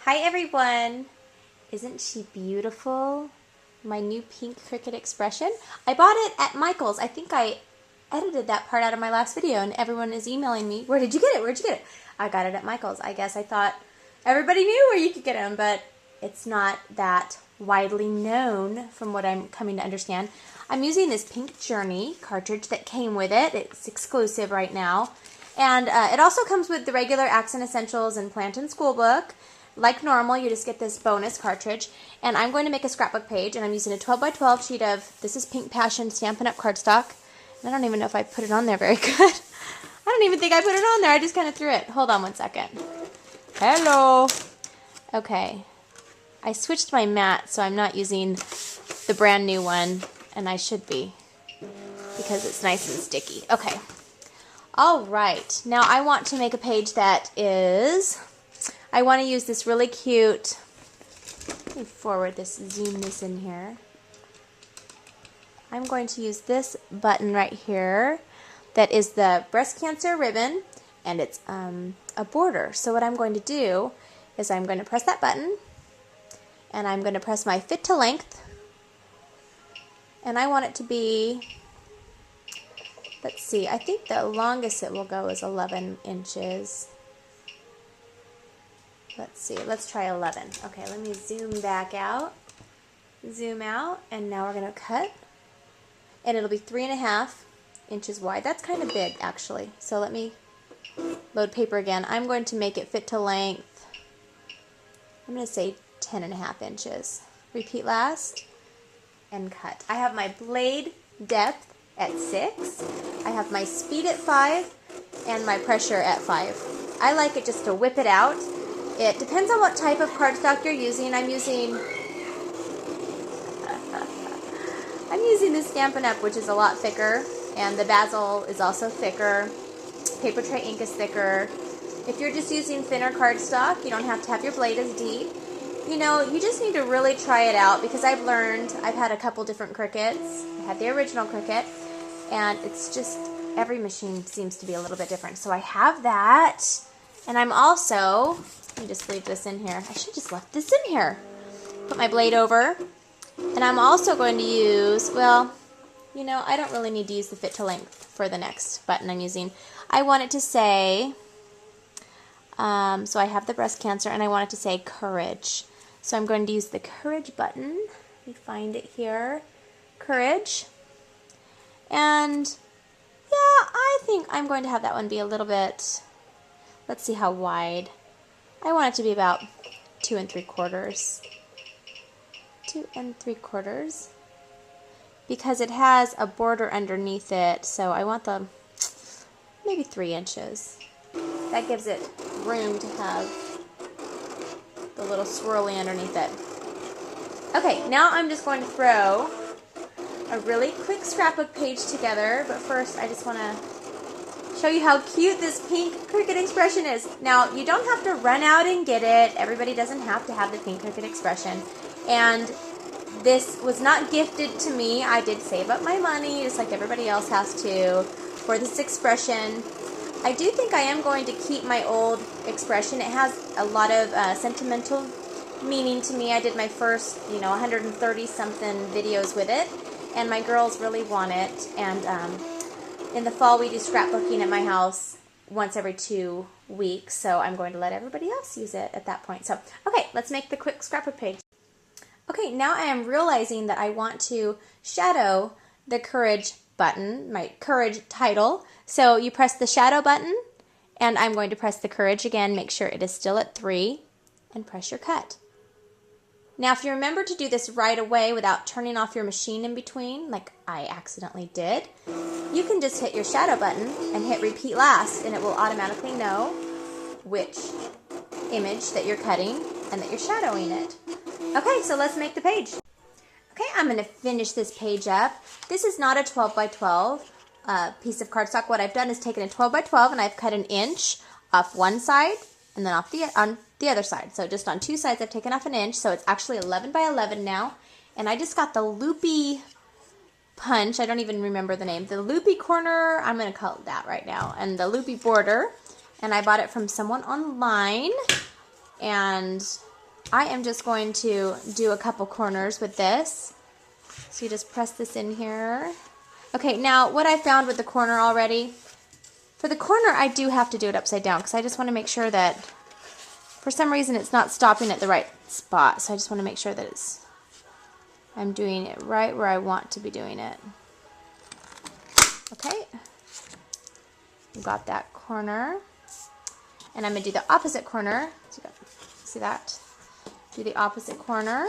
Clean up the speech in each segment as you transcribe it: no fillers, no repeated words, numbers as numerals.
Hi everyone! Isn't she beautiful? My new pink Cricut expression. I bought it at Michael's. I think I edited that part out of my last video and everyone is emailing me, where did you get it? Where'd you get it? I got it at Michael's. I guess I thought everybody knew where you could get them, but it's not that widely known from what I'm coming to understand. I'm using this Pink Journey cartridge that came with it. It's exclusive right now. And it also comes with the regular Accent Essentials and Plant and School book. Like normal, you just get this bonus cartridge. And I'm going to make a scrapbook page, and I'm using a 12 by 12 sheet of, this is Pink Passion Stampin' Up! Cardstock. And I don't even know if I put it on there very good. I don't even think I put it on there. I just kind of threw it. Hold on one second. Hello. Okay. I switched my mat, so I'm not using the brand new one, and I should be, because it's nice and sticky. Okay. All right. Now I want to make a page that is, I want to use this really cute, let me forward this, zoom this in here. I'm going to use this button right here that is the breast cancer ribbon, and it's a border. So what I'm going to do is I'm going to press that button, and I'm going to press my fit to length, and I want it to be, let's see, I think the longest it will go is 11 inches. Let's see, let's try 11. Okay, let me zoom back out, zoom out, and now we're going to cut, and it'll be 3.5 inches wide. That's kind of big, actually. So let me load paper again. I'm going to make it fit to length, I'm going to say 10.5 inches. Repeat last, and cut. I have my blade depth at 6, I have my speed at 5, and my pressure at 5. I like it just to whip it out. It depends on what type of cardstock you're using. I'm using the Stampin' Up!, which is a lot thicker, and the Basil is also thicker. Paper Tray ink is thicker. If you're just using thinner cardstock, you don't have to have your blade as deep. You know, you just need to really try it out, because I've learned, I've had a couple different Cricuts. I had the original Cricut, and it's just, every machine seems to be a little bit different. So I have that, and I'm also, let me just leave this in here. I should just left this in here. Put my blade over, and I'm also going to use, well, you know, I don't really need to use the fit to length for the next button I'm using. I want it to say, so I have the breast cancer, and I want it to say courage. So I'm going to use the courage button. Let me find it here. Courage. And yeah, I think I'm going to have that one be a little bit, let's see how wide. I want it to be about 2 3/4. 2 3/4. Because it has a border underneath it, so I want the, maybe 3 inches. That gives it room to have the little swirly underneath it. Okay, now I'm just going to throw a really quick scrapbook page together, but first I just want to show you how cute this pink Cricut expression is. Now, you don't have to run out and get it. Everybody doesn't have to have the pink Cricut expression. And this was not gifted to me. I did save up my money, just like everybody else has to, for this expression. I do think I am going to keep my old expression. It has a lot of sentimental meaning to me. I did my first, 130-something videos with it, and my girls really want it. And in the fall, we do scrapbooking at my house once every 2 weeks, so I'm going to let everybody else use it at that point. So, okay, let's make the quick scrapbook page. Okay, now I am realizing that I want to shadow the Courage button, my Courage title. So you press the shadow button, and I'm going to press the Courage again, make sure it is still at 3, and press your cut. Now if you remember to do this right away without turning off your machine in between, like I accidentally did, you can just hit your shadow button and hit repeat last, and it will automatically know which image that you're cutting and that you're shadowing it. Okay, so let's make the page. Okay, I'm going to finish this page up. This is not a 12 by 12 piece of cardstock. What I've done is taken a 12 by 12 and I've cut 1 inch off one side and then off on the other side. So just on 2 sides I've taken off 1 inch, so it's actually 11 by 11 now. And I just got the loopy punch, I don't even remember the name, the loopy corner, I'm going to call it that right now, and the loopy border. And I bought it from someone online, and I am just going to do a couple corners with this. So you just press this in here. Okay, now what I found with the corner already, for the corner I do have to do it upside down because I just want to make sure that for some reason it's not stopping at the right spot. So I just want to make sure that I'm doing it right where I want to be doing it. Okay, got that corner. And I'm going to do the opposite corner. See that? Do the opposite corner.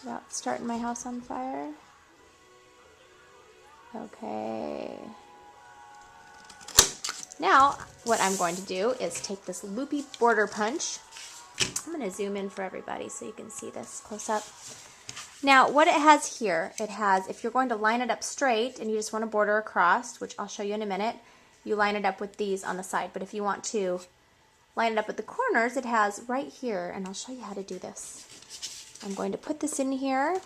Without starting my house on fire. Okay. Now, what I'm going to do is take this loopy border punch. I'm going to zoom in for everybody so you can see this close up. Now, what it has here, it has, if you're going to line it up straight and you just want to border across, which I'll show you in a minute, you line it up with these on the side. But if you want to line it up with the corners, it has right here, and I'll show you how to do this. I'm going to put this in here.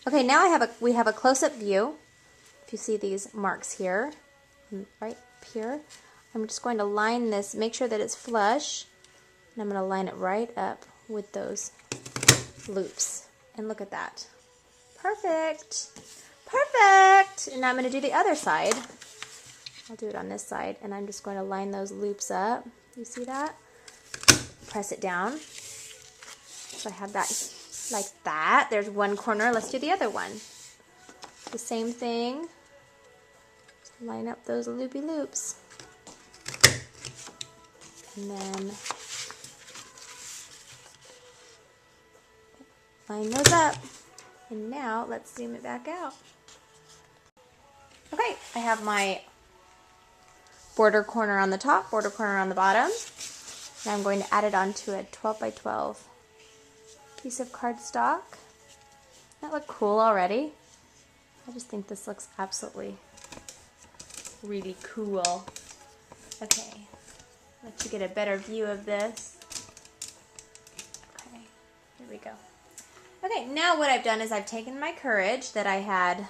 Okay, now we have a close-up view. If you see these marks here, right here, I'm just going to line this, make sure that it's flush, and I'm going to line it right up with those loops. And look at that. Perfect. Perfect. And now I'm going to do the other side. I'll do it on this side, and I'm just going to line those loops up. You see that? Press it down. So I have that like that. There's one corner. Let's do the other one. The same thing. Just line up those loopy loops. And then line those up. And now let's zoom it back out. Okay, I have my border corner on the top, border corner on the bottom. And I'm going to add it onto a 12 by 12 piece of cardstock. That look cool already? I just think this looks absolutely really cool. Okay, let you get a better view of this. Okay, here we go. Okay, now what I've done is I've taken my courage that I had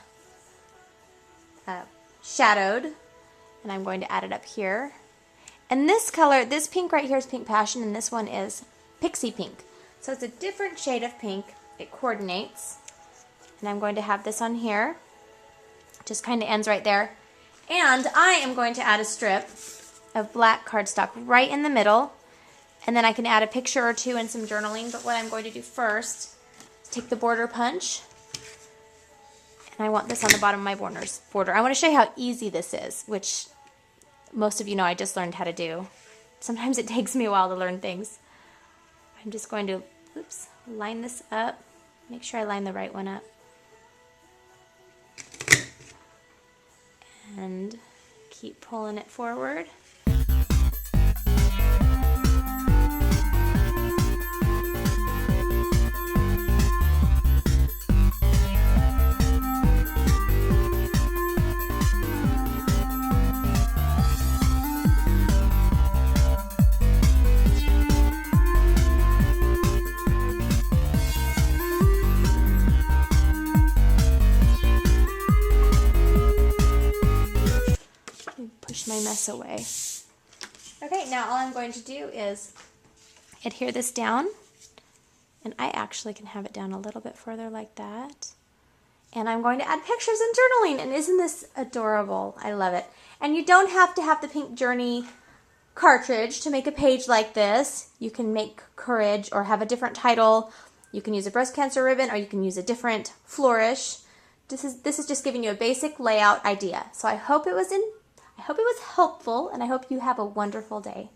shadowed, and I'm going to add it up here. And this color, this pink right here is Pink Passion, and this one is Pixie Pink. So it's a different shade of pink. It coordinates. And I'm going to have this on here. Just kind of ends right there. And I am going to add a strip of black cardstock right in the middle. And then I can add a picture or two and some journaling. But what I'm going to do first is take the border punch. And I want this on the bottom of my border. I want to show you how easy this is, which most of you know I just learned how to do. Sometimes it takes me a while to learn things. I'm just going to, line this up. Make sure I line the right one up. And keep pulling it forward. My mess away. Okay, now all I'm going to do is adhere this down, and I actually can have it down a little bit further like that. And I'm going to add pictures and journaling, and isn't this adorable? I love it. And you don't have to have the Pink Journey cartridge to make a page like this. You can make Courage or have a different title. You can use a breast cancer ribbon, or you can use a different flourish. This is just giving you a basic layout idea. So I hope it was helpful, and I hope you have a wonderful day.